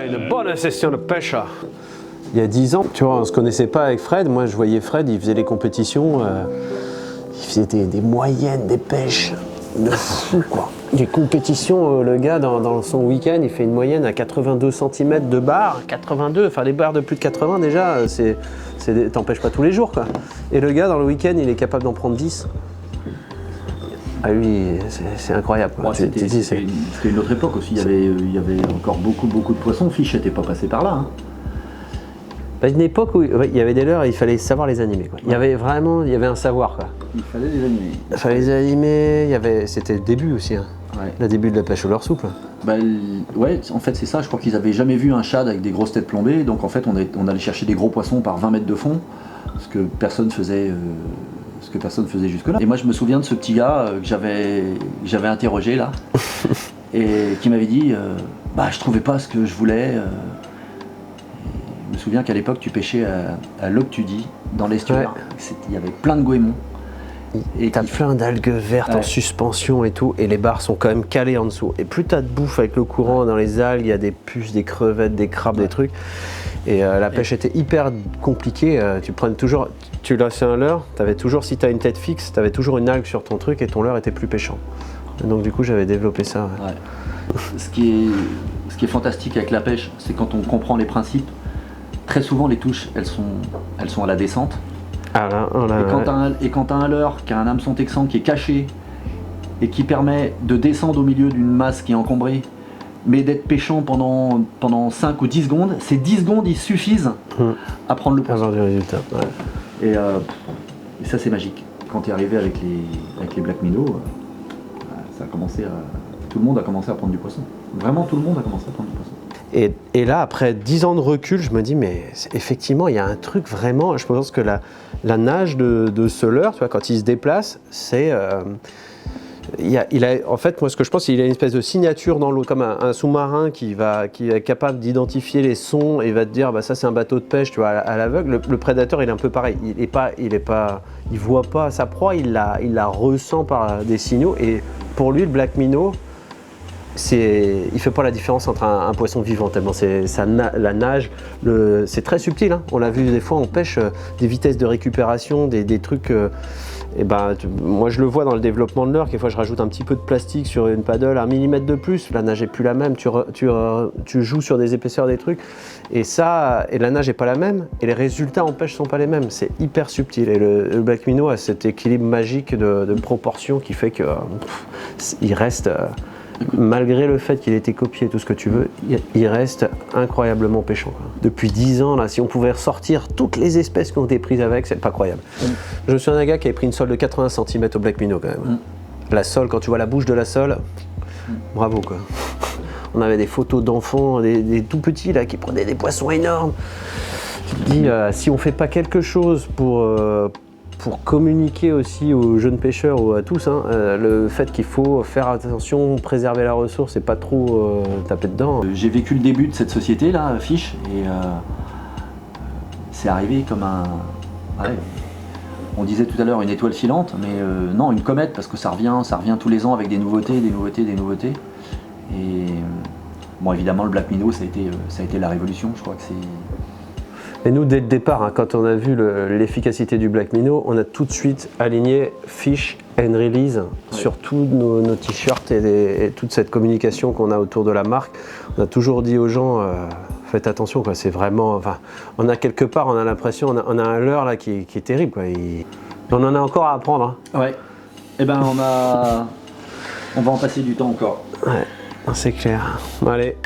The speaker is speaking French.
une bonne session de pêche. Il y a 10 ans, tu vois, on se connaissait pas avec Fred. Moi, je voyais Fred, il faisait les compétitions, il faisait des moyennes, des pêches de fou, quoi. Des compétitions, le gars, dans son week-end, il fait une moyenne à 82 cm de barre. 82, enfin des barres de plus de 80 déjà, t'en pêches pas tous les jours, quoi. Et le gars, dans le week-end, il est capable d'en prendre 10. Ah lui, c'est incroyable. Bon, c'était une autre époque aussi, il y avait encore beaucoup de poissons. Fish n'était pas passé par là. Hein. Une époque où il y avait des leurres et il fallait savoir les animer, quoi. Il y avait un savoir, quoi. Il fallait les animer. Il fallait les animer, c'était le début aussi, hein. Ouais. Le début de la pêche au leurre souple. Bah, ouais, en fait c'est ça, je crois qu'ils avaient jamais vu un shad avec des grosses têtes plombées, donc en fait on allait chercher des gros poissons par 20 mètres de fond, ce que personne faisait jusque-là. Et moi je me souviens de ce petit gars que j'avais interrogé là, et qui m'avait dit bah je trouvais pas ce que je voulais. Je me souviens qu'à l'époque tu pêchais à l'Octudie, dans l'estuaire, ouais. Il y avait plein de goémons. Et t'as plein d'algues vertes en suspension et tout, et les barres sont quand même calées en dessous. Et plus t'as de bouffe avec le courant dans les algues, il y a des puces, des crevettes, des crabes, des trucs. Et la pêche était hyper compliquée. Tu lâchais un leurre, t'avais toujours, si t'as une tête fixe, t'avais toujours une algue sur ton truc et ton leurre était plus pêchant. Et donc du coup j'avais développé ça. Ouais. Ouais. Ce qui est fantastique avec la pêche, c'est quand on comprend les principes. Très souvent les touches, elles sont à la descente. Ah là, et quand tu as un leurre qui a un hameçon texan qui est caché et qui permet de descendre au milieu d'une masse qui est encombrée, mais d'être pêchant pendant 5 ou 10 secondes, ces 10 secondes ils suffisent à prendre le poisson. Avoir du résultat. Ouais. Et ça c'est magique. Quand tu es arrivé avec les Black Minnow, ça a commencé tout le monde a commencé à prendre du poisson. Vraiment tout le monde a commencé à prendre du poisson. Et là, après 10 ans de recul, je me dis, mais effectivement, il y a un truc vraiment. Je pense que la nage de ce leurre, tu vois, quand il se déplace, c'est. En fait, moi, ce que je pense, c'est qu'il a une espèce de signature dans l'eau, comme un sous-marin qui est capable d'identifier les sons et va te dire, bah, ça, c'est un bateau de pêche, tu vois, à l'aveugle. Le prédateur, il est un peu pareil. Il voit pas sa proie, il la ressent par des signaux. Et pour lui, le Black Minnow, il fait pas la différence entre un poisson vivant tellement la nage, c'est très subtil, hein. On l'a vu des fois, on pêche des vitesses de récupération, des trucs. Moi je le vois dans le développement de leurre, quelquefois je rajoute un petit peu de plastique sur une paddle, 1 millimètre de plus, la nage est plus la même, tu joues sur des épaisseurs des trucs, et la nage est pas la même, et les résultats en pêche sont pas les mêmes, c'est hyper subtil, et le Black Minnow a cet équilibre magique de proportion qui fait que il reste. Malgré le fait qu'il ait été copié, tout ce que tu veux, il reste incroyablement pêchant, quoi. Depuis 10 ans, là, si on pouvait ressortir toutes les espèces qui ont été prises avec, c'est pas croyable. Je me souviens d'un gars qui avait pris une sole de 80 cm au Black Minnow quand même. La sole, quand tu vois la bouche de la sole, bravo, quoi. On avait des photos d'enfants, des tout petits là, qui prenaient des poissons énormes. Je me dis, si on fait pas quelque chose pour communiquer aussi aux jeunes pêcheurs ou à tous, hein, le fait qu'il faut faire attention, préserver la ressource et pas trop taper dedans. J'ai vécu le début de cette société là, Fish, et c'est arrivé comme on disait tout à l'heure une étoile filante, mais non, une comète, parce que ça revient tous les ans avec des nouveautés. Et bon, évidemment le Black Minnow ça a été la révolution, je crois que c'est. Et nous, dès le départ, hein, quand on a vu l'efficacité du Black Minnow, on a tout de suite aligné Fish and Release sur tous nos t-shirts et toute cette communication qu'on a autour de la marque. On a toujours dit aux gens, faites attention, quoi. C'est vraiment, enfin, on a quelque part, on a l'impression, on a un leurre là qui est terrible, quoi. On en a encore à apprendre. Hein. Ouais. Eh ben, on va en passer du temps encore. Ouais, c'est clair. Bon, allez.